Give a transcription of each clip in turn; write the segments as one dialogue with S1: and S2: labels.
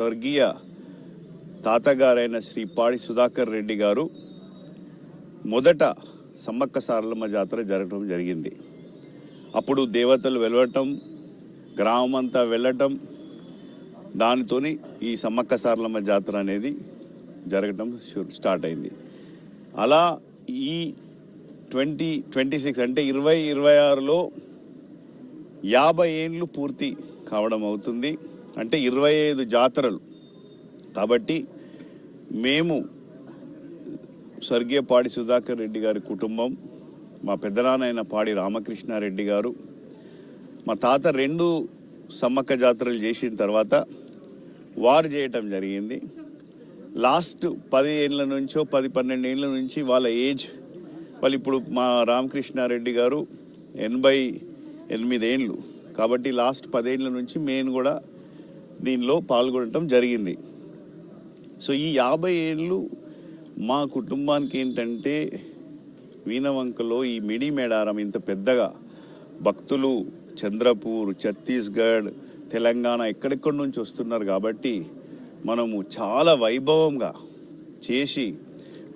S1: స్వర్గీయ తాతగారైన శ్రీ పాడి సుధాకర్ రెడ్డి గారు మొదట సమ్మక్క సారలమ్మ జాతర జరగడం జరిగింది. అప్పుడు దేవతలు వెళ్ళటం, గ్రామం అంతా వెళ్ళటం, దానితోని ఈ సమ్మక్క సారలమ్మ జాతర అనేది జరగటం స్టార్ట్ అయింది. అలా ఈ 2026 అంటే 2026లో 50 ఏళ్ళు పూర్తి కావడం అవుతుంది. అంటే 25 జాతరలు. కాబట్టి మేము స్వర్గీయ పాడి సుధాకర్ రెడ్డి గారి కుటుంబం, మా పెద్దనాన్న పాడి రామకృష్ణారెడ్డి గారు, మా తాత 2 సమ్మక్క జాతరలు చేసిన తర్వాత వారు చేయటం జరిగింది. లాస్ట్ 10 ఏళ్ళ నుంచో 10-12 ఏళ్ళ నుంచి వాళ్ళ ఏజ్, వాళ్ళు ఇప్పుడు మా రామకృష్ణారెడ్డి గారు 88 ఏళ్ళు. కాబట్టి లాస్ట్ 10 ఏళ్ళ నుంచి మేము కూడా దీనిలో పాల్గొనటం జరిగింది. సో ఈ 50 ఏళ్ళు మా కుటుంబానికి ఏంటంటే వీణవంకలో ఈ మిడి మేడారం ఇంత పెద్దగా భక్తులు చంద్రపూర్, ఛత్తీస్గఢ్, తెలంగాణ ఎక్కడెక్కడి నుంచి వస్తున్నారు. కాబట్టి మనము చాలా వైభవంగా చేసి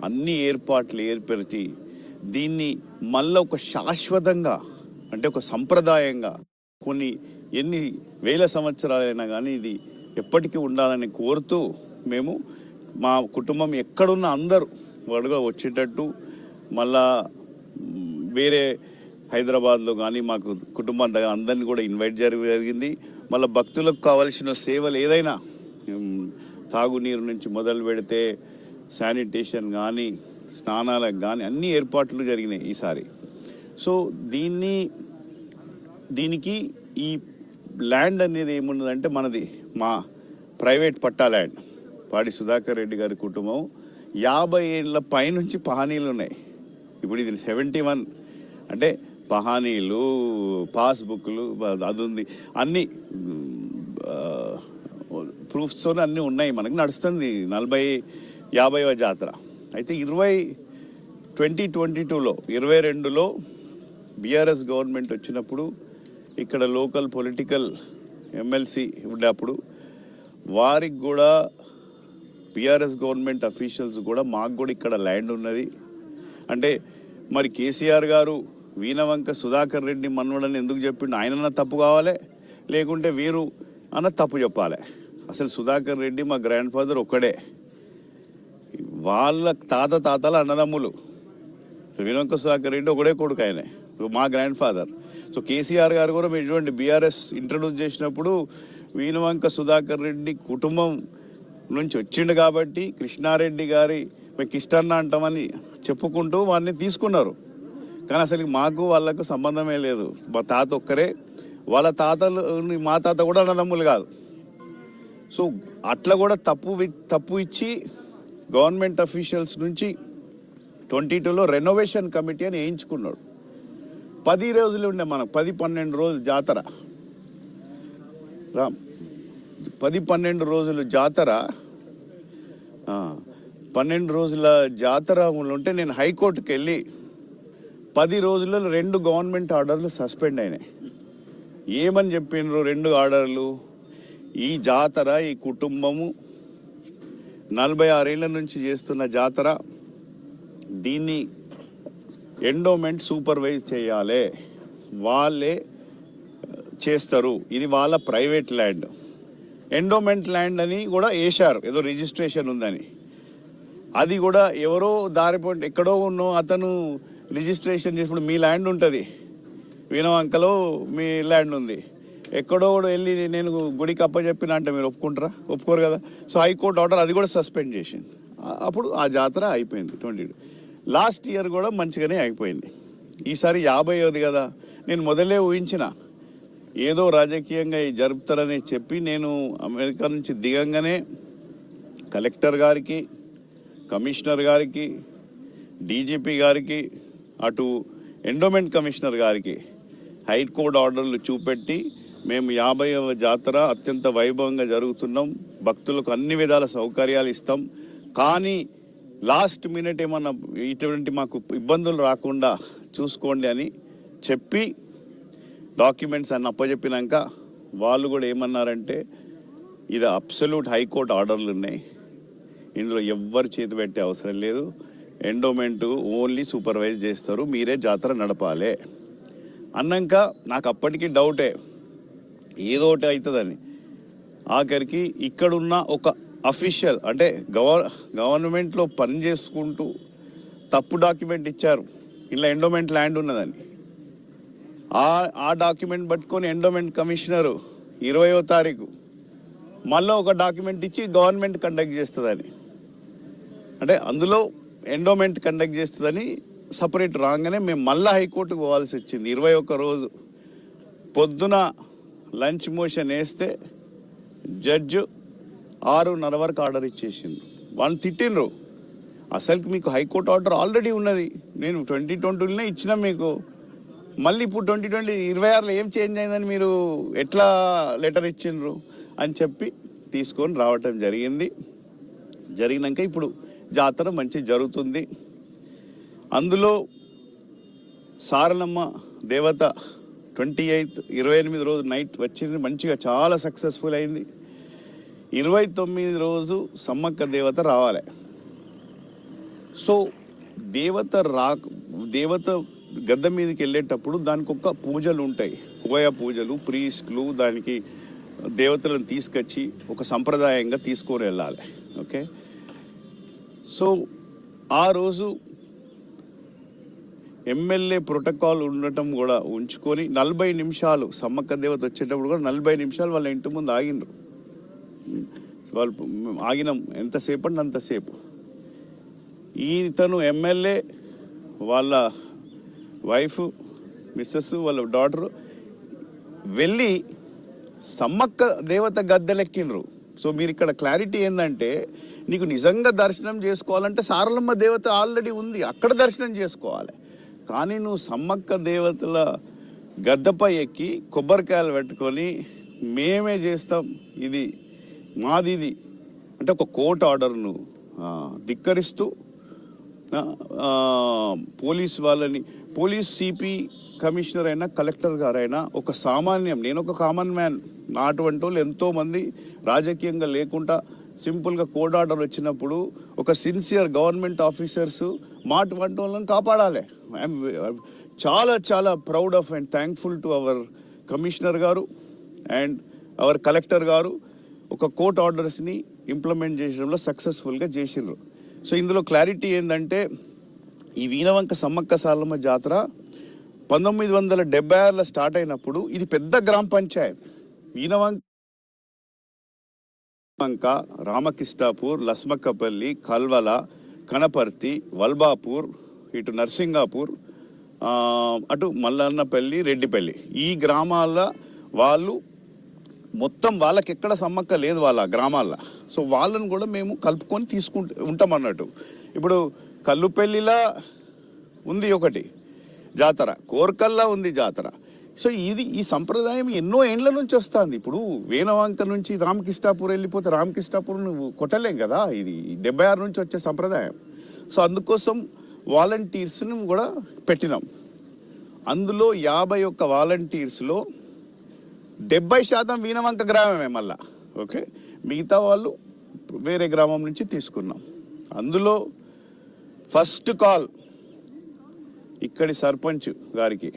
S1: అన్ని ఏర్పాట్లు ఏర్పరిచి దీన్ని మళ్ళీ ఒక శాశ్వతంగా, అంటే ఒక సంప్రదాయంగా కొన్ని ఎన్ని వేల సంవత్సరాలైనా కానీ ఇది ఎప్పటికీ ఉండాలని కోరుతూ మేము మా కుటుంబం ఎక్కడున్న అందరూ వడుగా వచ్చేటట్టు, మళ్ళా వేరే హైదరాబాద్లో కానీ మాకు కుటుంబం దగ్గర అందరినీ కూడా ఇన్వైట్ జరిగింది. మళ్ళీ భక్తులకు కావాల్సిన సేవలు ఏదైనా తాగునీరు నుంచి మొదలు పెడితే శానిటేషన్ కానీ స్నానాలకు కానీ అన్ని ఏర్పాట్లు జరిగినాయి ఈసారి. సో దీనికి ఈ ల్యాండ్ అనేది ఏమున్నదంటే మనది మా ప్రైవేట్ పట్టా ల్యాండ్. పాడి సుధాకర్ రెడ్డి గారి కుటుంబం 50 ఏళ్ళ పైనుంచి పహానీలు ఉన్నాయి. ఇప్పుడు ఇది 71 అంటే పహానీలు, పాస్బుక్లు అది ఉంది, అన్నీ ప్రూఫ్స్తో అన్నీ ఉన్నాయి. మనకు నడుస్తుంది 40-50వ జాతర. అయితే 2022లో బీఆర్ఎస్ గవర్నమెంట్ వచ్చినప్పుడు ఇక్కడ లోకల్ పొలిటికల్ ఎమ్మెల్సీ ఉన్నప్పుడు వారికి కూడా బీఆర్ఎస్ గవర్నమెంట్ అఫీషియల్స్ కూడా మాకు కూడా ఇక్కడ ల్యాండ్ ఉన్నది అంటే, మరి కేసీఆర్ గారు వీణవంక సుధాకర్ రెడ్డి మనవడని ఎందుకు చెప్పిండు? ఆయనన్నా తప్పు కావాలి, లేకుంటే వీరు అన్న తప్పు చెప్పాలి. అసలు సుధాకర్ రెడ్డి మా గ్రాండ్ ఫాదర్ ఒక్కడే, వాళ్ళ తాతల అన్నదమ్ములు. వీణవంక సుధాకర్ రెడ్డి ఒకడే కొడుకు, ఆయనే మా గ్రాండ్ ఫాదర్. సో కేసీఆర్ గారు కూడా మీరు చూడండి, బీఆర్ఎస్ ఇంట్రడ్యూస్ చేసినప్పుడు వీణవంక సుధాకర్ రెడ్డి కుటుంబం నుంచి వచ్చిండు కాబట్టి కృష్ణారెడ్డి గారి మీకు ఇష్టన్న అంటామని చెప్పుకుంటూ వాడిని తీసుకున్నారు. కానీ అసలు మాకు వాళ్ళకు సంబంధమే లేదు. మా తాత ఒక్కరే, వాళ్ళ తాతలు మా తాత కూడా అన్నదమ్ములు కాదు. సో అట్లా కూడా తప్పు ఇచ్చి గవర్నమెంట్ అఫీషియల్స్ నుంచి 22లో రెనోవేషన్ కమిటీ అని వేయించుకున్నాడు. 10 రోజులు ఉండే మనకు 10-12 రోజులు జాతర, 10-12 రోజులు జాతర, 12 రోజుల జాతర ఉంటే నేను హైకోర్టుకి వెళ్ళి 10 రోజులలో 2 గవర్నమెంట్ ఆర్డర్లు సస్పెండ్ అయినాయి. ఏమని చెప్పిండ్రు 2 ఆర్డర్లు? ఈ జాతర, ఈ కుటుంబము 46 ఏళ్ల నుంచి చేస్తున్న జాతర, దీన్ని ఎండోమెంట్ సూపర్వైజ్ చేయాలి, వాళ్ళే చేస్తారు, ఇది వాళ్ళ ప్రైవేట్ ల్యాండ్. ఎండోమెంట్ ల్యాండ్ అని కూడా వేశారు, ఏదో రిజిస్ట్రేషన్ ఉందని. అది కూడా ఎవరో దారిపోయి ఎక్కడో ఉన్నో అతను రిజిస్ట్రేషన్ చేసినప్పుడు మీ ల్యాండ్ ఉంటుంది, వీణవంకలో మీ ల్యాండ్ ఉంది, ఎక్కడో కూడా వెళ్ళి నేను గుడికి అప్పచెప్పిన అంటే మీరు ఒప్పుకుంటారా? ఒప్పుకోరు కదా. సో హైకోర్టు ఆర్డర్ అది కూడా సస్పెండ్ చేసింది. అప్పుడు ఆ జాతర అయిపోయింది 22. లాస్ట్ ఇయర్ కూడా మంచిగానే అయిపోయింది. ఈసారి 50ది కదా, నేను మొదలే ఊహించిన ఏదో రాజకీయంగా జరుపుతారని చెప్పి నేను అమెరికా నుంచి దిగంగానే కలెక్టర్ గారికి, కమిషనర్ గారికి, డీజీపీ గారికి, అటు ఎండోమెంట్ కమిషనర్ గారికి హైకోర్టు ఆర్డర్లు చూపెట్టి మేము 50వ జాతర అత్యంత వైభవంగా జరుగుతున్నాం, భక్తులకు అన్ని విధాల సౌకర్యాలు ఇస్తాం, కానీ లాస్ట్ మినిట్ ఏమన్నా ఇటువంటి మాకు ఇబ్బందులు రాకుండా చూసుకోండి అని చెప్పి డాక్యుమెంట్స్ అన్ని అప్పచెప్పినాక వాళ్ళు కూడా ఏమన్నారంటే ఇది అబ్సల్యూట్ హైకోర్టు ఆర్డర్లు ఉన్నాయి. ఇందులో ఎవ్వరు చేతి పెట్టే అవసరం లేదు. ఎండోమెంట్ ఓన్లీ సూపర్వైజ్ చేస్తారు, మీరే జాతర నడపాలి అన్నాక నాకు అప్పటికి డౌటే ఏదో ఒకటి అవుతుందని. ఆఖరికి ఇక్కడున్న ఒక అఫీషియల్ అంటే గవర్నమెంట్లో పని చేసుకుంటూ తప్పు డాక్యుమెంట్ ఇచ్చారు, ఇలా ఎండోమెంట్ ల్యాండ్ ఉన్నదని. ఆ డాక్యుమెంట్ పట్టుకొని ఎండోమెంట్ కమిషనరు 20వ తారీఖు మళ్ళీ ఒక డాక్యుమెంట్ ఇచ్చి గవర్నమెంట్ కండక్ట్ చేస్తుందని, అంటే అందులో ఎండోమెంట్ కండక్ట్ చేస్తుందని సపరేట్ రాగానే మేము మళ్ళీ హైకోర్టుకు పోవాల్సి వచ్చింది. 21 రోజు పొద్దున లంచ్ మోషన్ వేస్తే జడ్జు 6:30 వరకు ఆర్డర్ ఇచ్చేసిండు. వాళ్ళు తిట్టిండ్రు, అసలుకి మీకు హైకోర్టు ఆర్డర్ ఆల్రెడీ ఉన్నది, నేను 2020లోనే ఇచ్చినా మీకు, మళ్ళీ ఇప్పుడు 2026లో ఏం చేంజ్ అయిందని మీరు ఎట్లా లెటర్ ఇచ్చిండ్రు అని చెప్పి తీసుకొని రావటం జరిగినాక ఇప్పుడు జాతర మంచి జరుగుతుంది. అందులో సారలమ్మ దేవత 28 రోజు నైట్ వచ్చింది, మంచిగా చాలా సక్సెస్ఫుల్ అయింది. 29 రోజు సమ్మక్క దేవత రావాలి. సో దేవత గద్ద మీదకి వెళ్ళేటప్పుడు దానికి ఒక పూజలు ఉంటాయి, కోయ పూజలు, ప్రీస్టులు, దానికి దేవతలను తీసుకొచ్చి ఒక సంప్రదాయంగా తీసుకొని వెళ్ళాలి. ఓకే, సో ఆ రోజు ఎమ్మెల్యే ప్రోటోకాల్ ఉండటం కూడా ఉంచుకొని 40 నిమిషాలు సమ్మక్క దేవత వచ్చేటప్పుడు కూడా 40 నిమిషాలు వాళ్ళ ఇంటి ముందు ఆగినరు. వాళ్ళు ఆగినాం ఎంతసేపు అంటే అంతసేపు. ఈతను ఎమ్మెల్యే, వాళ్ళ వైఫ్, మిస్సెస్, వాళ్ళ డాటరు వెళ్ళి సమ్మక్క దేవత గద్దెలెక్కినరు. సో మీరు ఇక్కడ క్లారిటీ ఏంటంటే, నీకు నిజంగా దర్శనం చేసుకోవాలంటే సారలమ్మ దేవత ఆల్రెడీ ఉంది, అక్కడ దర్శనం చేసుకోవాలి. కానీ నువ్వు సమ్మక్క దేవతల గద్దపై ఎక్కి కొబ్బరికాయలు పెట్టుకొని మేమే చేస్తాం, ఇది మాది అంటే ఒక కోర్టు ఆర్డర్ను ధిక్కరిస్తూ పోలీస్ సిపి కమిషనర్ అయినా కలెక్టర్ గారైనా ఒక సామాన్యం, నేను ఒక కామన్ మ్యాన్, నా అటువంటి వాళ్ళు ఎంతోమంది రాజకీయంగా లేకుండా సింపుల్గా కోర్ట్ ఆర్డర్ వచ్చినప్పుడు ఒక సిన్సియర్ గవర్నమెంట్ ఆఫీసర్స్ మా అటువంటి వాళ్ళని కాపాడాలి. ఐఎమ్ చాలా చాలా proud of and thankful to our commissioner గారు అండ్ అవర్ కలెక్టర్ గారు ఒక కోర్ట్ ఆర్డర్స్ని ఇంప్లిమెంట్ చేసడంలో సక్సెస్ఫుల్గా చేసిండ్రు. సో ఇందులో క్లారిటీ ఏంటంటే, ఈ వీణవంక సమ్మక్క సారలమ్మ జాతర 1976లో స్టార్ట్ అయినప్పుడు ఇది పెద్ద గ్రామ పంచాయత్. వీణవంక, రామకృష్ణాపూర్, లస్మక్కపల్లి, కల్వల, కనపర్తి, వల్బాపూర్, ఇటు నర్సింగాపూర్, అటు మల్లన్నపల్లి, రెడ్డిపల్లి, ఈ గ్రామాల వాళ్ళు మొత్తం వాళ్ళకి ఎక్కడ సమ్మక్క లేదు వాళ్ళ గ్రామాల్లో. సో వాళ్ళని కూడా మేము కలుపుకొని ఉంటాం అన్నట్టు. ఇప్పుడు కల్లుపల్లిలా ఉంది ఒకటి జాతర, కోర్కల్లా ఉంది జాతర. సో ఈ సంప్రదాయం ఎన్నో ఏండ్ల నుంచి వస్తుంది. ఇప్పుడు వీణవంక నుంచి రామకృష్ణాపూర్ వెళ్ళిపోతే రామకృష్ణాపూర్ నువ్వు కొట్టలేం కదా, ఇది 76 నుంచి వచ్చే సంప్రదాయం. సో అందుకోసం వాలంటీర్స్ని కూడా పెట్టినాం. అందులో 51 వాలంటీర్స్లో 70% వీణవంక గ్రామమే మళ్ళా. ఓకే, మిగతా వాళ్ళు వేరే గ్రామం నుంచి తీసుకున్నాం. అందులో ఫస్ట్ కాల్ ఇక్కడి సర్పంచ్ గారికి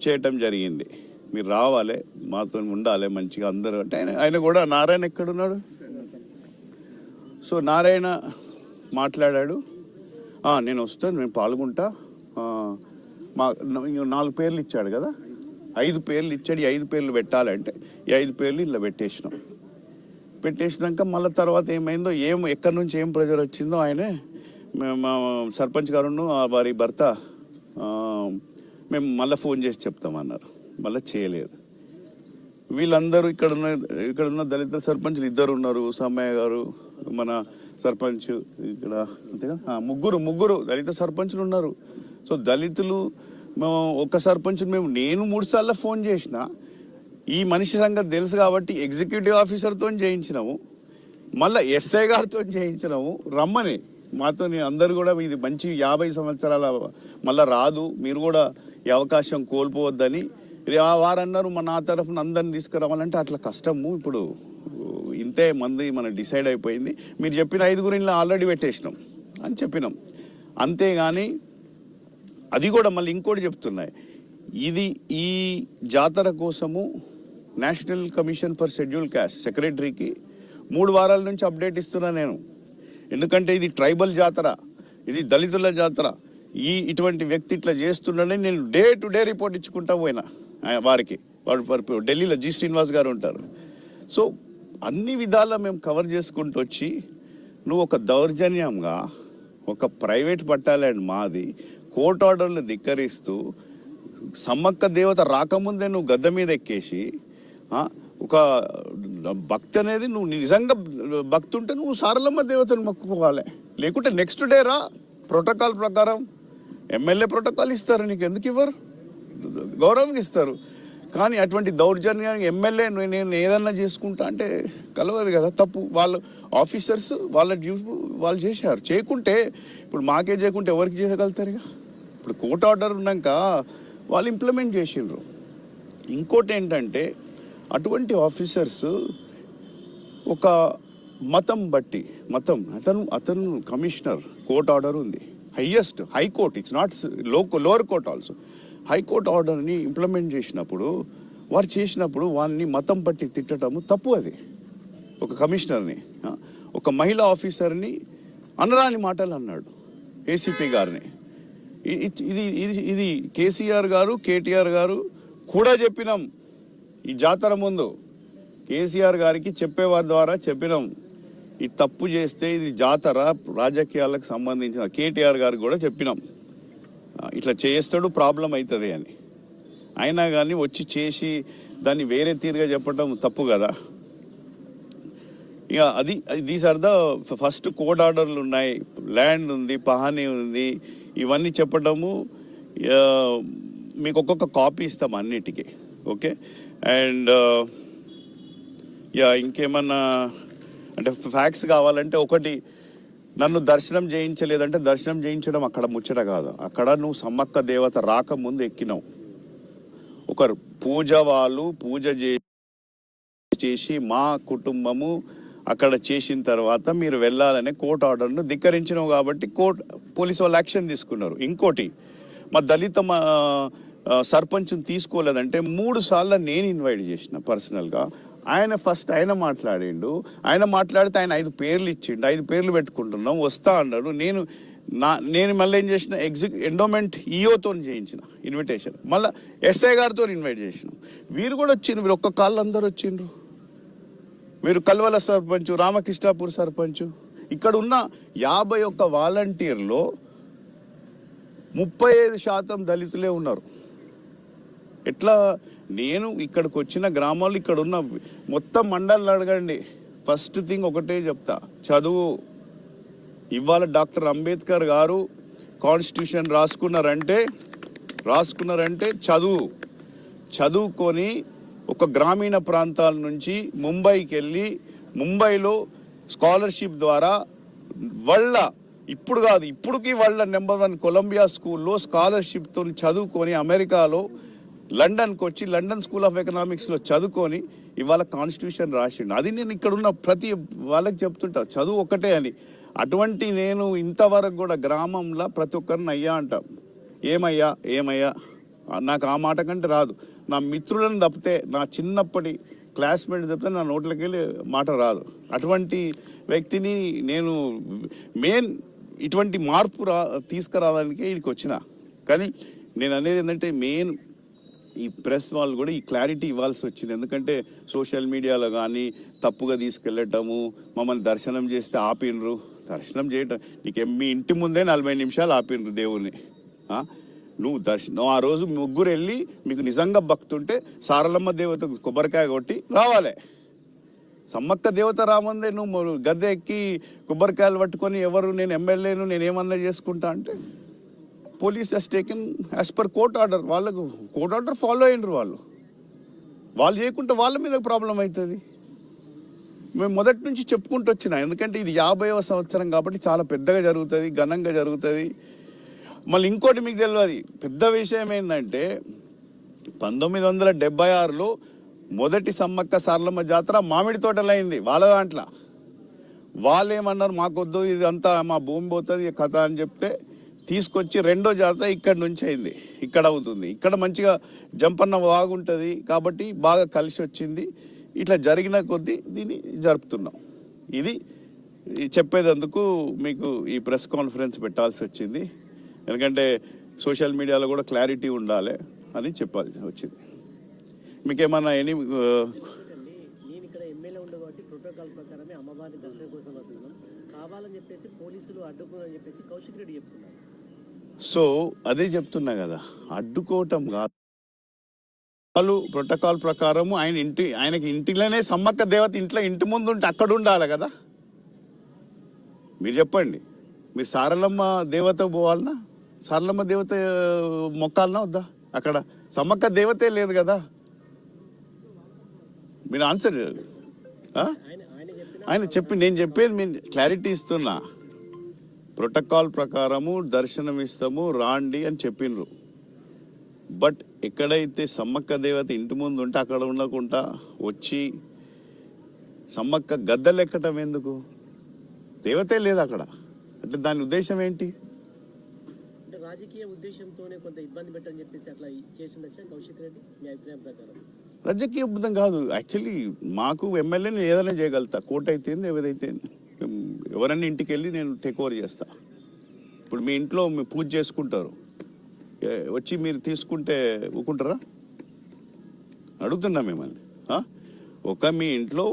S1: చేయటం జరిగింది, మీరు రావాలి, మాతో ఉండాలి మంచిగా అందరూ అంటే. ఆయన కూడా నారాయణ ఎక్కడున్నాడు, సో నారాయణ మాట్లాడాడు, నేను వస్తాను, నేను పాల్గొంటా. మా 4 పేర్లు ఇచ్చాడు కదా, 5 పేర్లు ఇచ్చాడు. ఈ 5 పేర్లు పెట్టాలంటే ఈ 5 పేర్లు ఇలా పెట్టేసినాక మళ్ళీ తర్వాత ఏమైందో, ఎక్కడి నుంచి ఏం ప్రెజర్ వచ్చిందో ఆయనే, మా సర్పంచ్ గారును వారి భర్త మేము మళ్ళీ ఫోన్ చేసి చెప్తామన్నారు. మళ్ళీ చేయలేదు. వీళ్ళందరూ ఇక్కడున్న దళిత సర్పంచ్లు 2 ఉన్నారు, సమ్మయ్య గారు, మన సర్పంచ్ ఇక్కడ అంతేగా, ముగ్గురు దళిత సర్పంచ్లు ఉన్నారు. సో దళితులు ఒక సర్పంచ్ నేను 3 సార్లు ఫోన్ చేసిన, ఈ మనిషి సంగతి తెలుసు కాబట్టి ఎగ్జిక్యూటివ్ ఆఫీసర్తో చేయించినాము, మళ్ళీ ఎస్ఐ గారితో చేయించినాము, రమ్మని మాతో అందరు కూడా ఇది మంచి 50 సంవత్సరాల మళ్ళీ రాదు, మీరు కూడా ఈ అవకాశం కోల్పోవద్దని ఇది వారన్నారు నా తరఫున అందరిని తీసుకురావాలంటే అట్లా కష్టము. ఇప్పుడు ఇంతే మంది మనం డిసైడ్ అయిపోయింది, మీరు చెప్పిన 5 ఆల్రెడీ పెట్టేసినాం అని చెప్పినాం. అంతేగాని అది కూడా మళ్ళీ ఇంకోటి చెప్తున్నాయి, ఇది ఈ జాతర కోసము national commission for schedule caste సెక్రటరీకి 3 వారాల నుంచి అప్డేట్ ఇస్తున్నా నేను. ఎందుకంటే ఇది ట్రైబల్ జాతర, ఇది దళితుల జాతర, ఇటువంటి వ్యక్తి ఇట్లా చేస్తున్నాడని నేను డే టు డే రిపోర్ట్ ఇచ్చుకుంటా పోయినా వారికి. వాడు ఢిల్లీలో జి శ్రీనివాస్ గారు ఉంటారు. సో అన్ని విధాలా మేము కవర్ చేసుకుంటూ వచ్చి, నువ్వు ఒక దౌర్జన్యంగా ఒక ప్రైవేట్ పట్టాలండ్ మాది కోర్టు ఆర్డర్లు ధిక్కరిస్తూ సమ్మక్క దేవత రాకముందే నువ్వు గద్దె మీద ఎక్కేసి ఒక భక్తి అనేది, నువ్వు నిజంగా భక్తి ఉంటే నువ్వు సారలమ్మ దేవతను మొక్కుకోవాలి. లేకుంటే నెక్స్ట్ డే రా, ప్రోటోకాల్ ప్రకారం ఎమ్మెల్యే ప్రోటోకాల్ ఇస్తారు, నీకు ఎందుకు ఇవ్వరు? గౌరవం ఇస్తారు. కానీ అటువంటి దౌర్జన్యానికి ఎమ్మెల్యే నేను ఏదన్నా చేసుకుంటా అంటే కలవదు కదా, తప్పు. వాళ్ళు ఆఫీసర్స్ వాళ్ళ డ్యూటీ వాళ్ళు చేశారు. చేయకుంటే ఇప్పుడు మాకే చేయకుంటే ఎవరికి చేయగలుగుతారు? ఇక ఇప్పుడు కోర్టు ఆర్డర్ ఉన్నాక వాళ్ళు ఇంప్లిమెంట్ చేసిండ్రు. ఇంకోటి ఏంటంటే అటువంటి ఆఫీసర్స్ ఒక మతం బట్టి అతను కమిషనర్, కోర్ట్ ఆర్డర్ ఉంది, highest high court, it's not lower court also, high court ఆర్డర్ని ఇంప్లిమెంట్ చేసినప్పుడు వారు చేసినప్పుడు వారిని మతం పట్టి తిట్టడము తప్పు. అది ఒక కమిషనర్ని, ఒక మహిళా ఆఫీసర్ని అనరాని మాటలు అన్నాడు ఏసీపీ గారిని. ఇది కేసీఆర్ గారు, కేటీఆర్ గారు కూడా చెప్పినాం ఈ జాతర ముందు. కేసీఆర్ గారికి చెప్పేవారి ద్వారా చెప్పినాం, ఈ తప్పు చేస్తే ఇది జాతర రాజకీయాలకు సంబంధించిన. కేటీఆర్ గారికి కూడా చెప్పినాం, ఇట్లా చేస్తాడు ప్రాబ్లం అవుతుంది అని. అయినా కానీ వచ్చి చేసి దాన్ని వేరే తీరుగా చెప్పడం తప్పు కదా. ఇక these are the first court ఆర్డర్లు ఉన్నాయి, ల్యాండ్ ఉంది, పహానీ ఉంది, ఇవన్నీ చెప్పడము. మీకు ఒక్కొక్క కాపీ ఇస్తాం అన్నిటికీ, ఓకే. అండ్ ఇంకేమన్నా అంటే ఫ్యాక్ట్స్ కావాలంటే, ఒకటి, నన్ను దర్శనం చేయించలేదంటే దర్శనం చేయించడం అక్కడ ముచ్చట కాదు. అక్కడ నువ్వు సమ్మక్క దేవత రాకముందు ఎక్కినావు. ఒక పూజ వాళ్ళు పూజ చేసి మా కుటుంబము అక్కడ చేసిన తర్వాత మీరు వెళ్ళాలనే కోర్టు ఆర్డర్ను ధిక్కరించినావు కాబట్టి పోలీసు వాళ్ళు యాక్షన్ తీసుకున్నారు. ఇంకోటి, మా దళిత సర్పంచ్ని తీసుకోలేదంటే 3 సార్లు నేను ఇన్వైట్ చేసిన పర్సనల్గా. ఆయన మాట్లాడిండు. ఆయన మాట్లాడితే ఆయన 5 పేర్లు ఇచ్చిండు, 5 పేర్లు పెట్టుకుంటున్నాం, వస్తా అన్నాడు. నేను మళ్ళీ ఏం చేసిన, ఎండోమెంట్ ఈఓతో చేయించిన ఇన్విటేషన్, మళ్ళీ ఎస్ఐ గారితో ఇన్వైట్ చేసిన. వీరు కూడా వచ్చిండ్రు, వీరు ఒక్క కాళ్ళు అందరు వచ్చిండ్రు. వీరు కల్వల సర్పంచ్, రామకృష్ణాపూర్ సర్పంచ్, ఇక్కడ ఉన్న 51 వాలంటీర్లో 35% దళితులే ఉన్నారు. ఎట్లా? నేను ఇక్కడికి వచ్చిన గ్రామాలు, ఇక్కడ ఉన్న మొత్తం మండలాలు అడగండి, ఫస్ట్ థింగ్ ఒకటే చెప్తా, చదువు. ఇవాళ డాక్టర్ అంబేద్కర్ గారు కాన్స్టిట్యూషన్ రాసుకున్నారంటే చదువుకొని ఒక గ్రామీణ ప్రాంతాల నుంచి ముంబైకి వెళ్ళి, ముంబైలో స్కాలర్షిప్ ద్వారా ఇప్పుడుకి వాళ్ళ నెంబర్ 1 కొలంబియా స్కూల్లో స్కాలర్షిప్తో చదువుకొని అమెరికాలో లండన్కి వచ్చి లండన్ స్కూల్ ఆఫ్ ఎకనామిక్స్లో చదువుకొని ఇవాళ కాన్స్టిట్యూషన్ రాసిండు. అది నేను ఇక్కడున్న ప్రతి వాళ్ళకి చెప్తుంటా, చదువు ఒకటే అని. అటువంటి నేను ఇంతవరకు కూడా గ్రామంలో ప్రతి ఒక్కరిని అయ్యా అంటాం. ఏమయ్యా నాకు ఆ మాట కంటే రాదు. నా మిత్రులను తప్పితే, నా చిన్నప్పటి క్లాస్మేట్ తప్పితే నా నోట్లకి వెళ్ళి మాట రాదు. అటువంటి వ్యక్తిని నేను ఇటువంటి మార్పు తీసుకురావడానికి వీడికి వచ్చిన. కానీ నేను అనేది ఏంటంటే ఈ ప్రెస్ వాళ్ళు కూడా ఈ క్లారిటీ ఇవ్వాల్సి వచ్చింది. ఎందుకంటే సోషల్ మీడియాలో కానీ తప్పుగా తీసుకెళ్ళటము, మమ్మల్ని దర్శనం చేస్తే ఆపినరు. దర్శనం చేయటం నీకు మీ ఇంటి ముందే 40 నిమిషాలు ఆపినరు దేవుణ్ణి. నువ్వు ఆ రోజు 3 వెళ్ళి మీకు నిజంగా భక్తుంటే సారలమ్మ దేవత కొబ్బరికాయ కొట్టి రావాలి. సమ్మక్క దేవత రామందే నువ్వు గద్దె ఎక్కి కొబ్బరికాయలు పట్టుకొని నేను ఎమ్మెల్యేను నేనేమన్నా చేసుకుంటా అంటే, police he's taken as per court order. వాళ్ళకు కోర్ట్ ఆర్డర్ ఫాలో అయినరు. వాళ్ళు చేయకుంటే వాళ్ళ మీద ప్రాబ్లం అవుతుంది. మేము మొదటి నుంచి చెప్పుకుంటూ వచ్చినా, ఎందుకంటే ఇది 50వ సంవత్సరం కాబట్టి చాలా పెద్దగా జరుగుతుంది, ఘనంగా జరుగుతుంది. మళ్ళీ ఇంకోటి మీకు తెలియదు, పెద్ద విషయం ఏంటంటే 1976లో మొదటి సమ్మక్క సారలమ్మ జాతర మామిడి తోటలో అయింది వాళ్ళ దాంట్లో. వాళ్ళు ఏమన్నారు, మాకొద్దు ఇది అంతా మా భూమి పోతుంది ఈ కథ అని చెప్తే తీసుకొచ్చి రెండో జాతర ఇక్కడ నుంచి అయింది, ఇక్కడ అవుతుంది. ఇక్కడ మంచిగా జంపన్న బాగుంటుంది కాబట్టి బాగా కలిసి వచ్చింది. ఇట్లా జరిగిన కొద్దీ దీన్ని జరుపుతున్నాం. ఇది చెప్పేదందుకు మీకు ఈ ప్రెస్ కాన్ఫరెన్స్ పెట్టాల్సి వచ్చింది. ఎందుకంటే సోషల్ మీడియాలో కూడా క్లారిటీ ఉండాలి అని చెప్పాల్సి వచ్చింది. మీకేమన్నా
S2: నేను ఇక్కడ ఎమ్మెల్యే ఉండే కాబట్టి ప్రోటోకాల్ ప్రకారమే అమ్మవారి దర్శనం కోసం వస్తున్నాం, కావాలని చెప్పేసి పోలీసులు అడ్డుకోవాలని చెప్పేసి కౌశిక్ రెడ్డి చెప్తున్నారు.
S1: సో అదే చెప్తున్నా కదా, అడ్డుకోవటం కాదు. వాళ్ళు ప్రోటోకాల్ ప్రకారము ఆయనకి ఇంటిలోనే సమ్మక్క దేవత ఇంటి ముందు ఉంటే అక్కడ ఉండాలి కదా. మీరు చెప్పండి, మీరు సారలమ్మ దేవత పోవాలన్నా, సారలమ్మ దేవత మొక్కాలన్నా వద్దా? అక్కడ సమ్మక్క దేవతే లేదు కదా. మీరు ఆన్సర్ ఆయన చెప్పి, నేను చెప్పేది మీరు క్లారిటీ ఇస్తున్నా. ప్రోటోకాల్ ప్రకారము దర్శనం ఇస్తాము రాండి అని చెప్పిండ్రు. బట్ ఎక్కడైతే సమ్మక్క దేవత ఇంటి ముందు ఉంటే అక్కడ ఉండకుండా వచ్చి సమ్మక్క గద్దెలు ఎక్కటం ఎందుకు? దేవతే లేదు అక్కడ అంటే దాని ఉద్దేశం ఏంటి?
S2: అంటే రాజకీయ ఉద్దేశంతోనే కొంత ఇబ్బంది పెట్టని చెప్పేసి అట్లా చేసి ఉండొచ్చా కౌశిక్ రెడ్డి, మీ అభిప్రాయం ప్రకారం?
S1: రాజకీయ బుద్ధం కాదు. యాక్చువల్లీ మాకు ఎమ్మెల్యేని ఏదైనా చేయగలుగుతా, కోర్టు అయితే ఏదైతే ఎవరన్నా ఇంటికి వెళ్ళి నేను టేక్ ఓవర్ చేస్తా. ఇప్పుడు మీ ఇంట్లో మీరు పూజ చేసుకుంటారు, వచ్చి మీరు తీసుకుంటే ఊకుంటారా? అడుగుతున్నా మిమ్మల్ని. మీ ఇంట్లో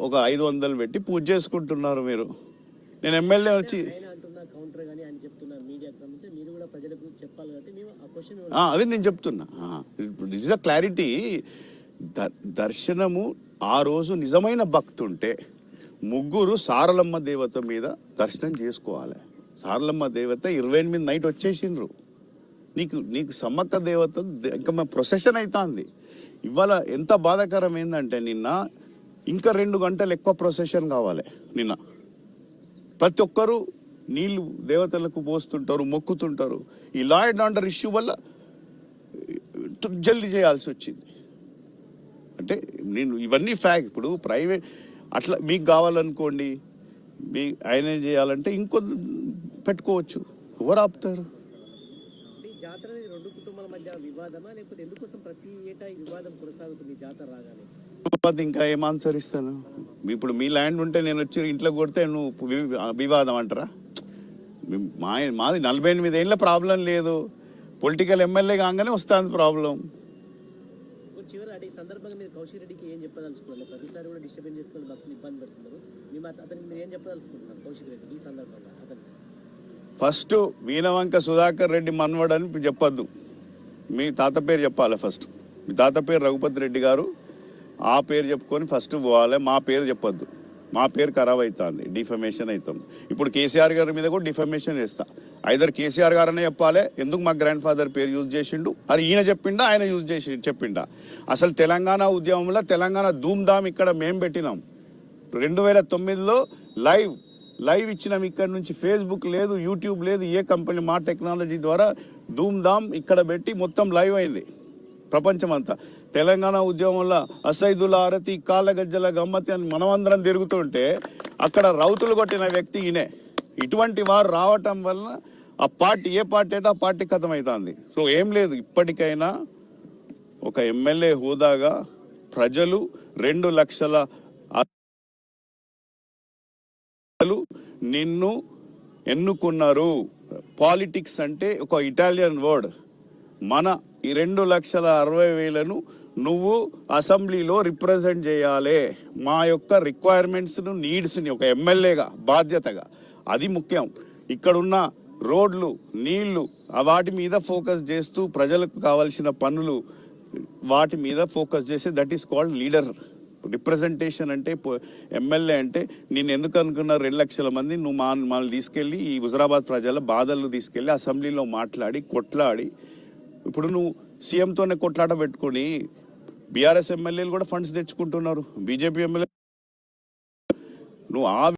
S1: ఒక 500 పెట్టి పూజ చేసుకుంటున్నారు మీరు, నేను ఎమ్మెల్యే వచ్చి అది నేను చెప్తున్నా. This is the clarity. దర్శనము ఆ రోజు నిజమైన భక్తుంటే ముగ్గురు సారలమ్మ దేవత మీద దర్శనం చేసుకోవాలి. సారలమ్మ దేవత 28 నైట్ వచ్చేసిండ్రు. నీకు సమ్మక్క దేవత ఇంకా మా ప్రొసెషన్ అవుతుంది. ఇవాళ ఎంత బాధాకరం ఏంటంటే నిన్న ఇంకా 2 గంటలు ఎక్కువ ప్రొసెషన్ కావాలి. నిన్న ప్రతి ఒక్కరూ నీళ్లు దేవతలకు పోస్తుంటారు, మొక్కుతుంటారు. ఈ లా అండ్ ఆర్డర్ ఇష్యూ వల్ల జల్దీ చేయాల్సి వచ్చింది. అంటే నేను ఇవన్నీ ఫ్యాక్ట్. ఇప్పుడు ప్రైవేట్ అట్లా మీకు కావాలనుకోండి, ఆయన చేయాలంటే ఇంకో పెట్టుకోవచ్చు, ఎవరు ఆపుతారు?
S2: జాతర రెండు కుటుంబాల మధ్య వివాదమా, లేకపోతే ఎందుకోసం ప్రతి ఏటా ఈ వివాదం కొనసాగుతుంది జాతర రాగానే?
S1: ఇంకా ఏం ఆన్సర్ ఇస్తాను? ఇప్పుడు మీ ల్యాండ్ ఉంటే నేను వచ్చి ఇంట్లో కొడితే నువ్వు వివాదం అంటారా? మాది 48 ఏళ్ళ ప్రాబ్లం లేదు, పొలిటికల్ ఎమ్మెల్యే కాగానే వస్తుంది ప్రాబ్లం.
S2: చివరి అంటే ఈ సందర్భంగా మీరు కౌశిక్ రెడ్డికి ఏం చెప్పదలుచుకున్నారు? ప్రతిసారి కూడా డిస్టర్బెన్స్ చేసుకుని భక్తులు ఇబ్బంది పెడుతున్నారు, అతనికి మీరు ఏం చెప్పదలుచుకుంటున్నారు కౌశిక్ రెడ్డి ఈ సందర్భంగా? అతను
S1: ఫస్ట్ వీణవంక సుధాకర్ రెడ్డి మనవడని చెప్పొద్దు, మీ తాత పేరు చెప్పాలి. ఫస్ట్ మీ తాత పేరు రఘుపతి రెడ్డి గారు, ఆ పేరు చెప్పుకొని ఫస్ట్ పోవాలి. మా పేరు చెప్పొద్దు, మా పేరు ఖరాబ్ అవుతుంది, డిఫమేషన్ అవుతుంది. ఇప్పుడు కేసీఆర్ గారి మీద కూడా డిఫమేషన్ వేస్తా. ఐదర్ కేసీఆర్ గారనే చెప్పాలి, ఎందుకు మా గ్రాండ్ ఫాదర్ పేరు యూజ్ చేసిండు, అది ఈయన చెప్పిండా ఆయన యూజ్ చేసి చెప్పిండా? అసలు తెలంగాణ ఉద్యమంలో తెలంగాణ ధూమ్ధామ్ ఇక్కడ మేము పెట్టినాం. 2009లో లైవ్ ఇచ్చినాం ఇక్కడ నుంచి. ఫేస్బుక్ లేదు, యూట్యూబ్ లేదు, ఏ కంపెనీ మా టెక్నాలజీ ద్వారా ధూమ్ధామ్ ఇక్కడ పెట్టి మొత్తం లైవ్ అయింది ప్రపంచమంతా. తెలంగాణ ఉద్యమంలో అసైదుల్లా ఆరతి, కాళ్ళగజ్జల గమ్మతి అని మనమందరం తిరుగుతుంటే అక్కడ రౌతులు కొట్టిన వ్యక్తి ఈయనే. ఇటువంటి వారు రావటం వలన ఆ పార్టీ, ఏ పార్టీ అయితే ఆ పార్టీ ఖతం అవుతుంది. సో ఏం లేదు, ఇప్పటికైనా ఒక ఎమ్మెల్యే హోదాగా ప్రజలు 2 లక్షల నిన్ను ఎన్నుకున్నారు. పాలిటిక్స్ అంటే ఒక ఇటాలియన్ వర్డ్. మన ఈ 2,60,000 నువ్వు అసెంబ్లీలో రిప్రజెంట్ చేయాలి. మా యొక్క రిక్వైర్మెంట్స్ను, నీడ్స్ని ఒక ఎమ్మెల్యేగా బాధ్యతగా, అది ముఖ్యం. ఇక్కడున్న రోడ్లు, నీళ్లు, వాటి మీద ఫోకస్ చేస్తూ ప్రజలకు కావాల్సిన పనులు వాటి మీద ఫోకస్ చేసి, that is called leader. Representation అంటే ఎమ్మెల్యే అంటే నేను ఎందుకు అనుకున్నా 2 లక్షల మంది నువ్వు మనల్ని తీసుకెళ్ళి ఈ హుజరాబాద్ ప్రజల బాధలు తీసుకెళ్ళి అసెంబ్లీలో మాట్లాడి కొట్లాడి, ఇప్పుడు నువ్వు సీఎంతోనే కొట్లాట పెట్టుకొని బీఆర్ఎస్ ఎమ్మెల్యేలు కూడా ఫండ్స్ తెచ్చుకుంటున్నారు, బీజేపీ ఎమ్మెల్యే నువ్వు